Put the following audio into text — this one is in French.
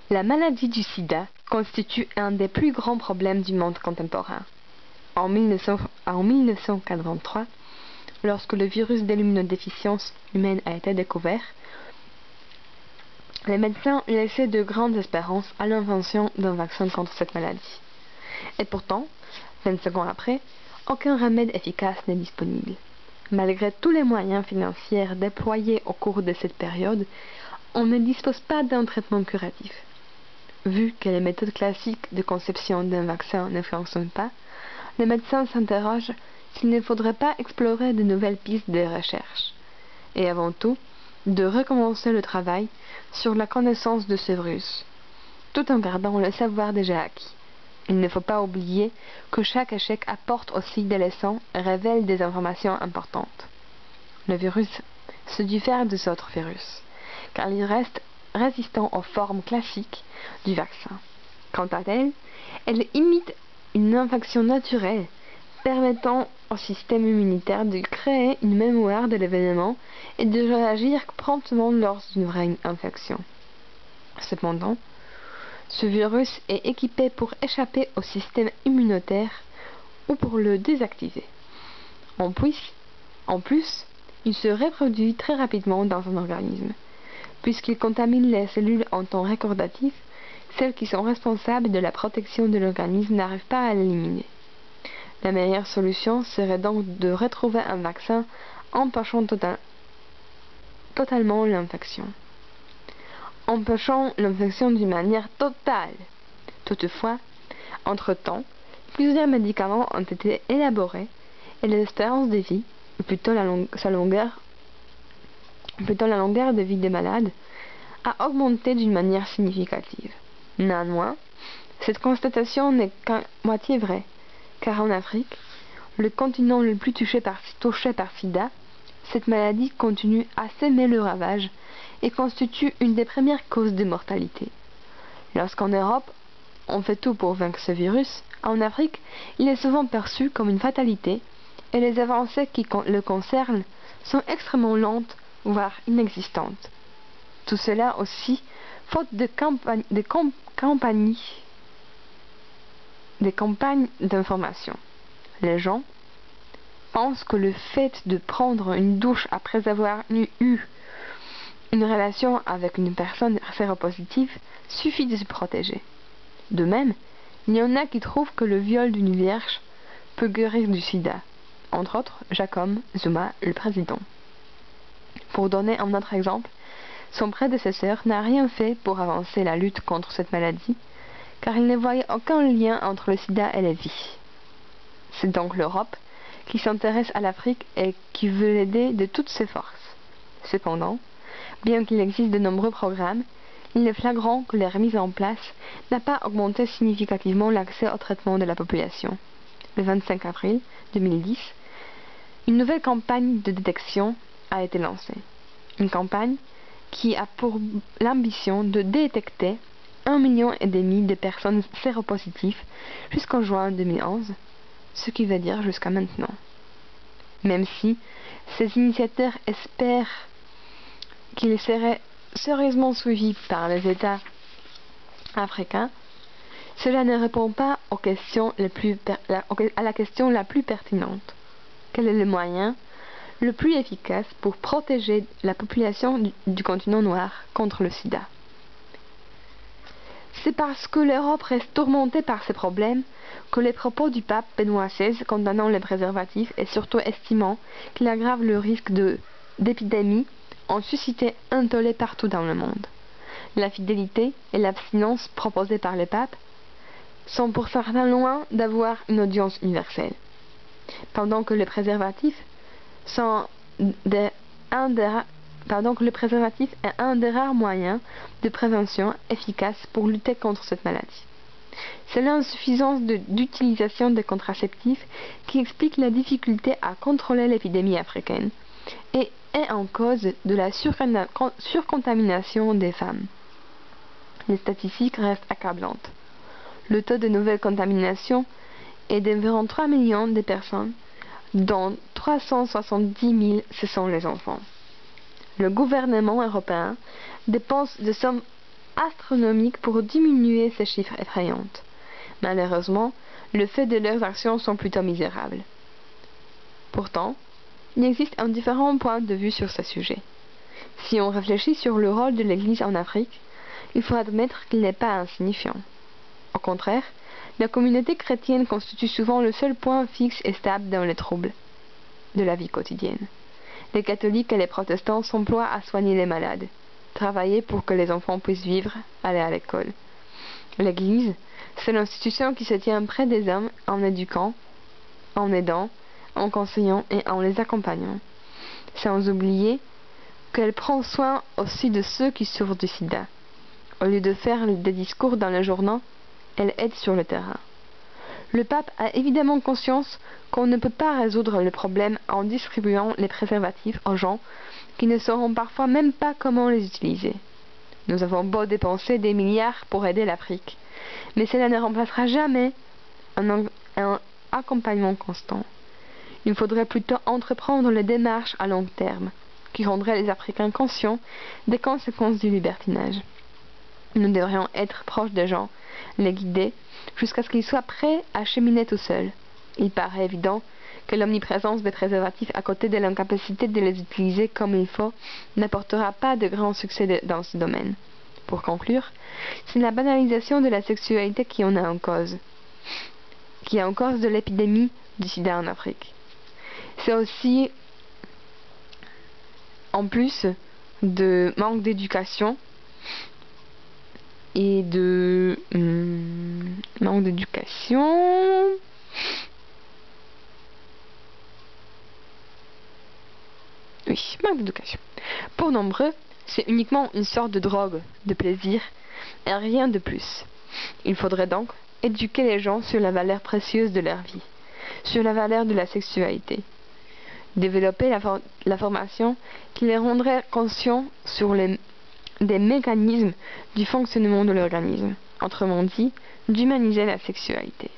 La maladie du sida constitue un des plus grands problèmes du monde contemporain. En 1983, lorsque le virus de l'immunodéficience humaine a été découvert, les médecins laissaient de grandes espérances à l'invention d'un vaccin contre cette maladie. Et pourtant, 25 ans après, aucun remède efficace n'est disponible. Malgré tous les moyens financiers déployés au cours de cette période, on ne dispose pas d'un traitement curatif. Vu que les méthodes classiques de conception d'un vaccin ne fonctionnent pas, les médecins s'interrogent s'il ne faudrait pas explorer de nouvelles pistes de recherche. Et avant tout, de recommencer le travail sur la connaissance de ce virus, tout en gardant le savoir déjà acquis. Il ne faut pas oublier que chaque échec apporte aussi des leçons et révèle des informations importantes. Le virus se diffère des autres virus, car il reste résistant aux formes classiques du vaccin. Quant à elle, elle imite une infection naturelle, permettant au système immunitaire de créer une mémoire de l'événement et de réagir promptement lors d'une vraie infection. Cependant, ce virus est équipé pour échapper au système immunitaire ou pour le désactiver. En plus, il se reproduit très rapidement dans un organisme. Puisqu'il contamine les cellules en temps recordatif, celles qui sont responsables de la protection de l'organisme n'arrivent pas à l'éliminer. La meilleure solution serait donc de retrouver un vaccin empêchant totalement l'infection. Empêchant l'infection d'une manière totale. Toutefois, entre-temps, plusieurs médicaments ont été élaborés et l'espérance de vie, ou plutôt la longueur de vie des malades, a augmenté d'une manière significative. Néanmoins, cette constatation n'est qu'à moitié vraie, car en Afrique, le continent le plus touché par SIDA, cette maladie continue à semer le ravage et constitue une des premières causes de mortalité. Lorsqu'en Europe, on fait tout pour vaincre ce virus, en Afrique, il est souvent perçu comme une fatalité et les avancées qui le concernent sont extrêmement lentes, voire inexistantes. Tout cela aussi, faute de campagnes d'information. Les gens pensent que le fait de prendre une douche après avoir eu une relation avec une personne séropositive suffit de se protéger. De même, il y en a qui trouvent que le viol d'une vierge peut guérir du sida, entre autres Jacob Zuma, le président. Pour donner un autre exemple, son prédécesseur n'a rien fait pour avancer la lutte contre cette maladie, car il ne voyait aucun lien entre le sida et la vie. C'est donc l'Europe qui s'intéresse à l'Afrique et qui veut l'aider de toutes ses forces. Cependant, bien qu'il existe de nombreux programmes, il est flagrant que leur mise en place n'a pas augmenté significativement l'accès au traitement de la population. Le 25 avril 2010, une nouvelle campagne de détection a été lancée. Une campagne qui a pour l'ambition de détecter 1,5 million de personnes séropositives jusqu'en juin 2011, ce qui veut dire jusqu'à maintenant. Même si ces initiateurs espèrent qu'ils seraient sérieusement suivis par les États africains, cela ne répond pas à la question la plus pertinente. Quel est le moyen le plus efficace pour protéger la population du continent noir contre le sida? C'est parce que l'Europe reste tourmentée par ces problèmes que les propos du pape Benoît XVI condamnant les préservatifs et surtout estimant qu'il aggrave le risque d'épidémie ont suscité un tollé partout dans le monde. La fidélité et l'abstinence proposées par le pape sont pour certains loin d'avoir une audience universelle. Pendant que le préservatif est un des rares moyens de prévention efficaces pour lutter contre cette maladie. C'est l'insuffisance d'utilisation des contraceptifs qui explique la difficulté à contrôler l'épidémie africaine et est en cause de la surcontamination des femmes. Les statistiques restent accablantes. Le taux de nouvelles contaminations est d'environ 3 millions de personnes, dont 370 000 ce sont les enfants. Le gouvernement européen dépense des sommes astronomiques pour diminuer ces chiffres effrayants. Malheureusement, le fait de leurs actions sont plutôt misérables. Pourtant, il existe un différent point de vue sur ce sujet. Si on réfléchit sur le rôle de l'Église en Afrique, il faut admettre qu'il n'est pas insignifiant. Au contraire, la communauté chrétienne constitue souvent le seul point fixe et stable dans les troubles de la vie quotidienne. Les catholiques et les protestants s'emploient à soigner les malades, travailler pour que les enfants puissent vivre, aller à l'école. L'Église, c'est l'institution qui se tient près des hommes en éduquant, en aidant, en conseillant et en les accompagnant. Sans oublier qu'elle prend soin aussi de ceux qui souffrent du sida. Au lieu de faire des discours dans les journaux, elle aide sur le terrain. Le pape a évidemment conscience qu'on ne peut pas résoudre le problème en distribuant les préservatifs aux gens qui ne sauront parfois même pas comment les utiliser. Nous avons beau dépenser des milliards pour aider l'Afrique, mais cela ne remplacera jamais un accompagnement constant. Il faudrait plutôt entreprendre les démarches à long terme, qui rendraient les Africains conscients des conséquences du libertinage. Nous devrions être proches des gens, les guider, jusqu'à ce qu'ils soient prêts à cheminer tout seuls. Il paraît évident que l'omniprésence des préservatifs à côté de l'incapacité de les utiliser comme il faut n'apportera pas de grand succès dans ce domaine. Pour conclure, c'est la banalisation de la sexualité qui est en cause de l'épidémie du sida en Afrique. C'est aussi, en plus de manque d'éducation et de manque d'éducation, oui, manque d'éducation. Pour nombreux, c'est uniquement une sorte de drogue, de plaisir, et rien de plus. Il faudrait donc éduquer les gens sur la valeur précieuse de leur vie, sur la valeur de la sexualité. Développer la formation qui les rendrait conscients sur des mécanismes du fonctionnement de l'organisme. Autrement dit, d'humaniser la sexualité.